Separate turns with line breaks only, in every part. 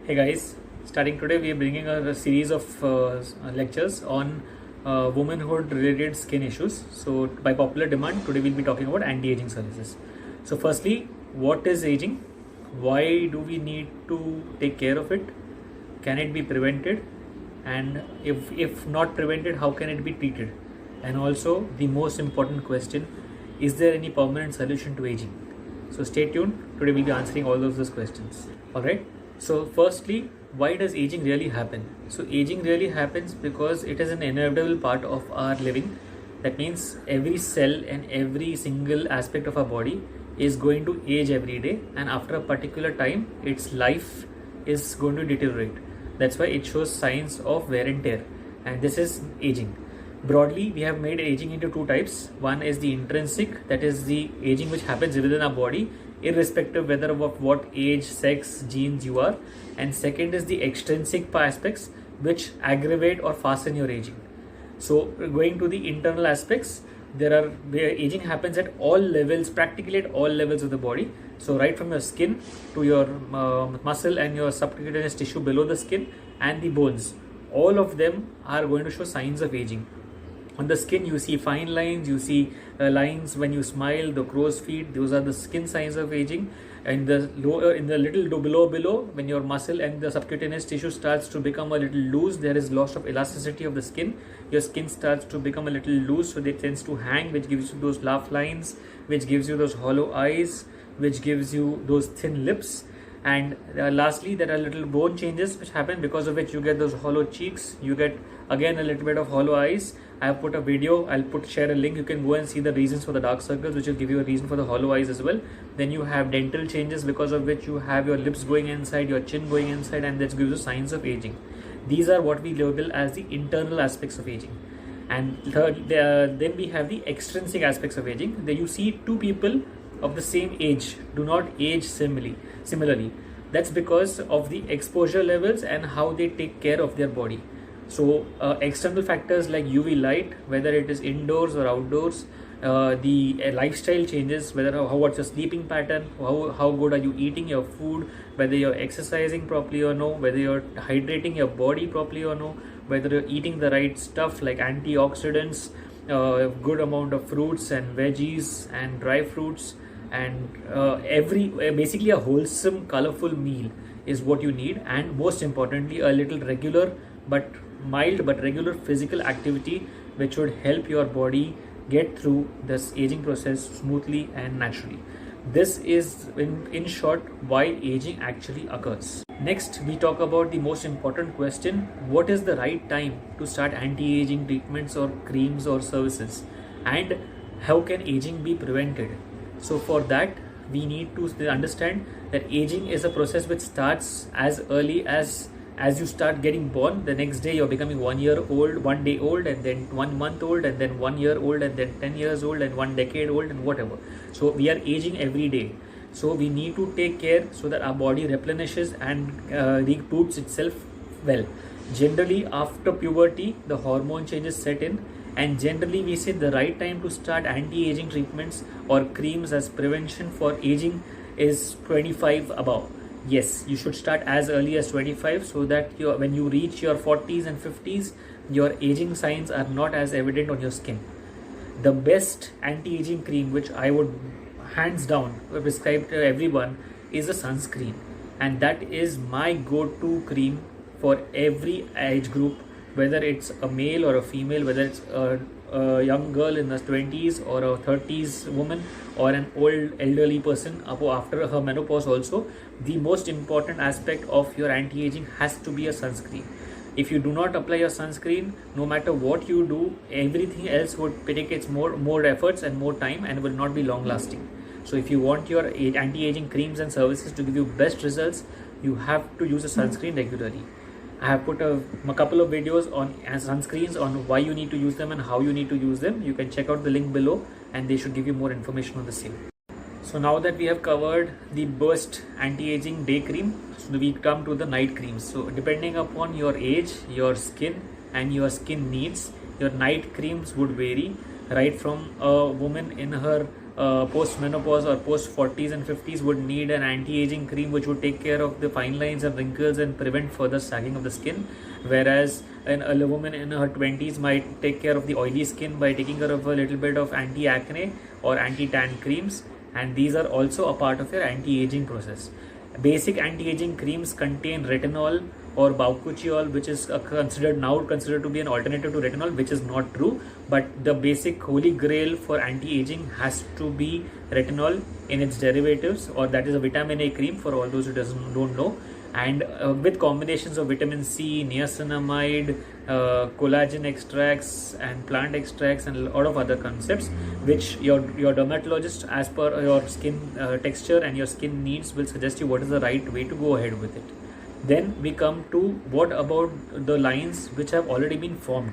Hey guys, starting today we are bringing a series of lectures on womanhood related skin issues. So, by popular demand, today we'll be talking about anti aging services. So, firstly, what is aging? Why do we need to take care of it? Can it be prevented? And if not prevented, how can it be treated? And also, the most important question, is there any permanent solution to aging? So, stay tuned. Today we'll be answering all of those questions. Alright. So, firstly, why does aging really happen? So, aging really happens because it is an inevitable part of our living. That means every cell and every single aspect of our body is going to age every day, and after a particular time, its life is going to deteriorate. That's why it shows signs of wear and tear, and this is aging. Broadly, we have made aging into two types. One is the intrinsic, that is the aging which happens within our body, irrespective whether of what age, sex, genes you are. And second is the extrinsic aspects which aggravate or fasten your aging. So going to the internal aspects, where aging happens at all levels, practically at all levels of the body. So right from your skin to your muscle and your subcutaneous tissue below the skin and the bones, all of them are going to show signs of aging. On the skin, you see fine lines, you see lines when you smile, the crow's feet, those are the skin signs of aging. And the lower, in the little below, when your muscle and the subcutaneous tissue starts to become a little loose, there is loss of elasticity of the skin. Your skin starts to become a little loose, so it tends to hang, which gives you those laugh lines, which gives you those hollow eyes, which gives you those thin lips. And lastly, there are little bone changes which happen, because of which you get those hollow cheeks, you get again a little bit of hollow eyes. I have put a video, share a link, you can go and see the reasons for the dark circles, which will give you a reason for the hollow eyes as well. Then you have dental changes, because of which you have your lips going inside, your chin going inside, and that gives you signs of aging. These are what we label as the internal aspects of aging. And third, then we have the extrinsic aspects of aging. There you see two people of the same age do not age similarly. That's because of the exposure levels and how they take care of their body. So external factors like UV light, whether it is indoors or outdoors, the lifestyle changes, what's your sleeping pattern, how good are you eating your food, whether you're exercising properly or no, whether you're hydrating your body properly or no, whether you're eating the right stuff like antioxidants, good amount of fruits and veggies and dry fruits, and basically a wholesome colorful meal is what you need. And most importantly, a little regular but mild but regular physical activity, which would help your body get through this aging process smoothly and naturally. This is in short why aging actually occurs. Next, we talk about the most important question: what is the right time to start anti-aging treatments or creams or services, and how can aging be prevented? So for that, we need to understand that aging is a process which starts as early as you start getting born. The next day you're becoming 1 year old, 1 day old, and then 1 month old, and then 1 year old, and then 10 years old, and 1 decade old, and whatever. So we are aging every day. So we need to take care so that our body replenishes and reboots itself well. Generally, after puberty, the hormone changes set in, and generally we say the right time to start anti-aging treatments or creams as prevention for aging is 25 above. Yes, you should start as early as 25, so that when you reach your 40s and 50s, your aging signs are not as evident on your skin. The best anti-aging cream, which I would hands down prescribe to everyone, is a sunscreen, and that is my go-to cream for every age group, whether it's a male or a female, whether it's a young girl in the 20s or a 30s woman or an old elderly person after her menopause. Also, the most important aspect of your anti-aging has to be a sunscreen. If you do not apply your sunscreen, no matter what you do, everything else would take its more efforts and more time and will not be long lasting. So if you want your anti-aging creams and services to give you best results, you have to use a sunscreen regularly. I have put a couple of videos on sunscreens, on why you need to use them and how you need to use them. You can check out the link below, and they should give you more information on the same. So now that we have covered the burst anti-aging day cream, so we come to the night creams. So depending upon your age, your skin and your skin needs, your night creams would vary, right from a woman in her post-menopause or post-40s and 50s would need an anti-aging cream which would take care of the fine lines and wrinkles and prevent further sagging of the skin, whereas a woman in her 20s might take care of the oily skin by taking care of a little bit of anti-acne or anti-tan creams, and these are also a part of your anti-aging process. Basic anti-aging creams contain retinol or bakuchiol, which is considered to be an alternative to retinol, which is not true. But the basic holy grail for anti-aging has to be retinol in its derivatives, or that is a vitamin A cream for all those who don't know. And with combinations of vitamin C, niacinamide, collagen extracts and plant extracts and a lot of other concepts, which your dermatologist, as per your skin texture and your skin needs, will suggest you what is the right way to go ahead with it. Then we come to what about the lines which have already been formed.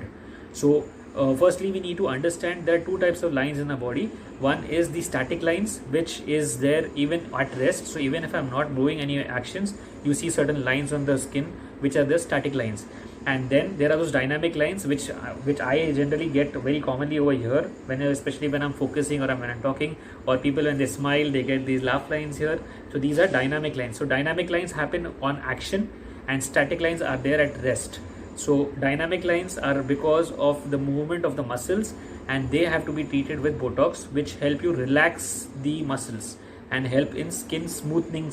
So firstly, we need to understand there are two types of lines in the body. One is the static lines, which is there even at rest. So even if I'm not doing any actions, you see certain lines on the skin which are the static lines. And then there are those dynamic lines which I generally get very commonly over here, especially when I'm focusing or when I'm talking, or people when they smile they get these laugh lines here. So these are dynamic lines. So dynamic lines happen on action and static lines are there at rest. So dynamic lines are because of the movement of the muscles, and they have to be treated with Botox, which help you relax the muscles and help in skin smoothing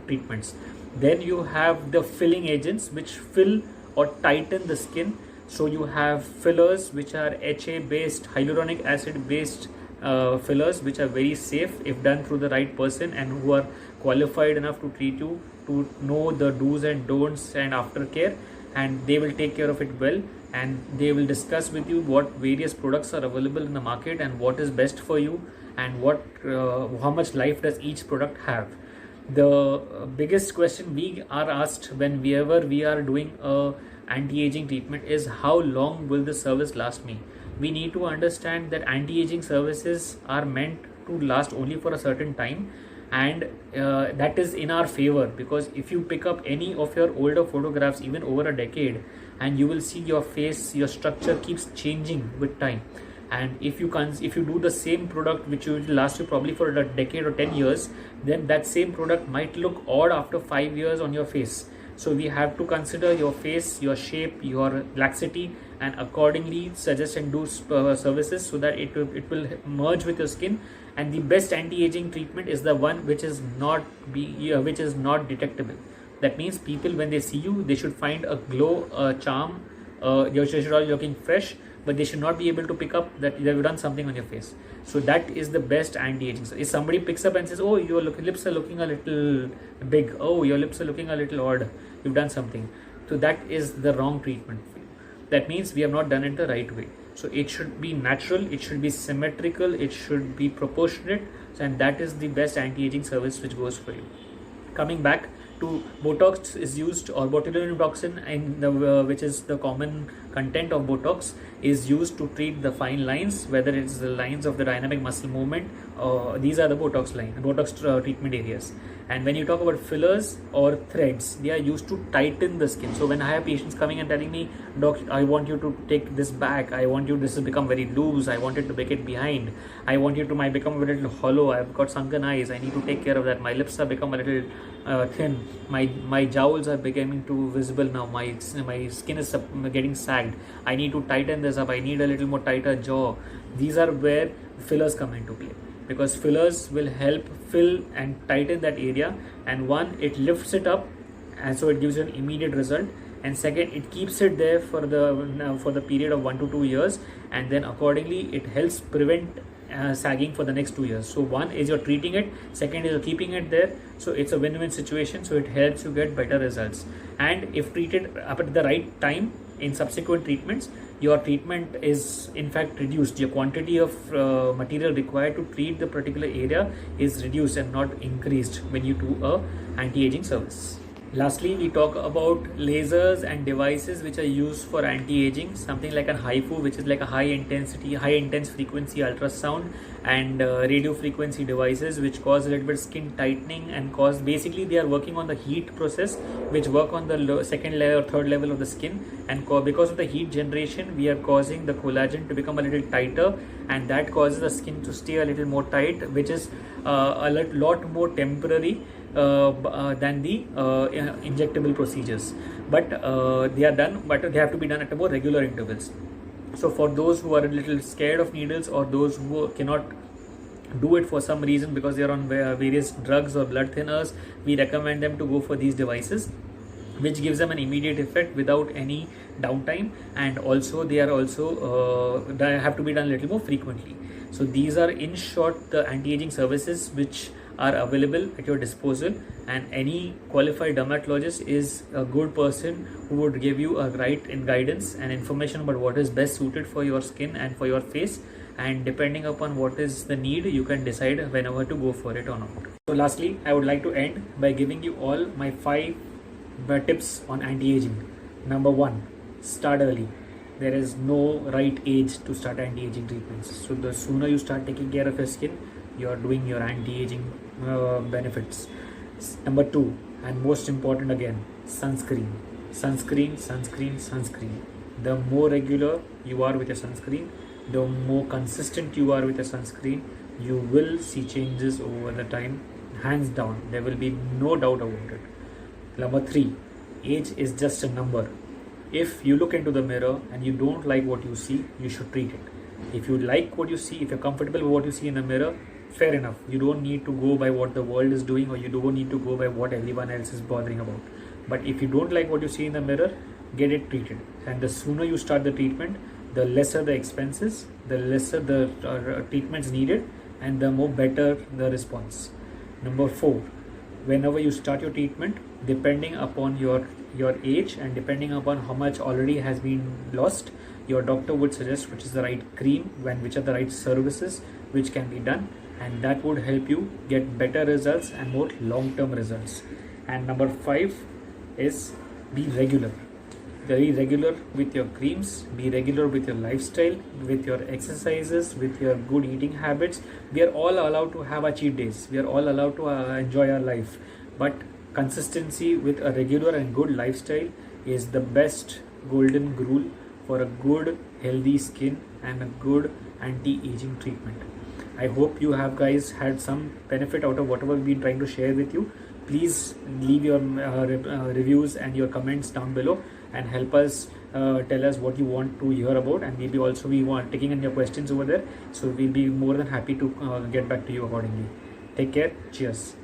treatments. Then you have the filling agents which fill or tighten the skin. So you have fillers which are HA based, hyaluronic acid based fillers, which are very safe if done through the right person and who are qualified enough to treat you, to know the do's and don'ts and aftercare, and they will take care of it well, and they will discuss with you what various products are available in the market and what is best for you and how much life does each product have. The biggest question we are asked whenever we are doing a anti-aging treatment is, how long will the service last me? We need to understand that anti-aging services are meant to last only for a certain time, and that is in our favor, because if you pick up any of your older photographs even over a decade, and you will see your face, your structure keeps changing with time. And if you do the same product which will last you probably for a decade or 10 years, then that same product might look odd after 5 years on your face. So we have to consider your face, your shape, your laxity, and accordingly suggest and do services so that it will merge with your skin. And the best anti-aging treatment is the one which is not detectable. That means people, when they see you, they should find a glow, a charm. You should all looking fresh, but they should not be able to pick up that you've done something on your face. So that is the best anti-aging. So if somebody picks up and says, oh, your lips are looking a little big, oh, your lips are looking a little odd, you've done something. So that is the wrong treatment for you. That means we have not done it the right way. So it should be natural, it should be symmetrical, it should be proportionate, and that is the best anti-aging service which goes for you. Coming back to Botox is used, or botulinum toxin, which is the common content of Botox, is used to treat the fine lines, whether it's the lines of the dynamic muscle movement. These are the Botox treatment areas. And when you talk about fillers or threads, they are used to tighten the skin. So when I have patients coming and telling me, doc, I want you to take this back, this to become very loose, I want it to make it behind, I want you to become a little hollow, I've got sunken eyes, I need to take care of that, my lips have become a little thin, my jowls are becoming too visible now, my skin is getting sagged, I need to tighten this up, I need a little more tighter jaw. These are where fillers come into play, because fillers will help fill and tighten that area, and one, it lifts it up, and so it gives you an immediate result, and second, it keeps it there for the period of 1 to 2 years, and then accordingly it helps prevent sagging for the next 2 years. So one is you're treating it, second is you're keeping it there, so it's a win-win situation. So it helps you get better results, and if treated up at the right time in subsequent treatments, your treatment is in fact reduced. Your quantity of material required to treat the particular area is reduced and not increased when you do a anti-aging service. Lastly, we talk about lasers and devices which are used for anti-aging, something like a HIFU, which is like a high intense frequency ultrasound, and radio frequency devices, which cause a little bit skin tightening and cause, basically they are working on the heat process, which work on the second layer or third level of the skin, and because of the heat generation we are causing the collagen to become a little tighter, and that causes the skin to stay a little more tight, which is a lot more temporary than the injectable procedures, but they are done, but they have to be done at a more regular intervals. So for those who are a little scared of needles, or those who cannot do it for some reason because they are on various drugs or blood thinners, we recommend them to go for these devices, which gives them an immediate effect without any downtime, and also they are also they have to be done a little more frequently. So these are, in short, the anti-aging services which are available at your disposal, and any qualified dermatologist is a good person who would give you a right in guidance and information about what is best suited for your skin and for your face, and depending upon what is the need, you can decide whenever to go for it or not. So lastly, I would like to end by giving you all my 5 tips on anti-aging. Number 1, start early. There is no right age to start anti-aging treatments. So the sooner you start taking care of your skin, you are doing your anti-aging benefits. Number 2, and most important again, sunscreen. Sunscreen. The more regular you are with your sunscreen, the more consistent you are with your sunscreen, you will see changes over the time, hands down. There will be no doubt about it. Number 3, age is just a number. If you look into the mirror and you don't like what you see, you should treat it. If you like what you see, if you're comfortable with what you see in the mirror, fair enough. You don't need to go by what the world is doing, or you don't need to go by what everyone else is bothering about. But if you don't like what you see in the mirror, get it treated. And the sooner you start the treatment, the lesser the expenses, the lesser the treatments needed, and the more better the response. Number 4, whenever you start your treatment, depending upon your age and depending upon how much already has been lost, your doctor would suggest which is the right cream and which are the right services which can be done, and that would help you get better results and more long-term results. And number 5 is be regular. Very regular with your creams, be regular with your lifestyle, with your exercises, with your good eating habits. We are all allowed to have our cheat days. We are all allowed to enjoy our life. But consistency with a regular and good lifestyle is the best golden rule for a good healthy skin and a good anti-aging treatment. I hope you have guys had some benefit out of whatever we've been trying to share with you. Please leave your reviews and your comments down below and help us tell us what you want to hear about, and maybe also we want taking in your questions over there, so we'll be more than happy to get back to you accordingly. Take care. Cheers.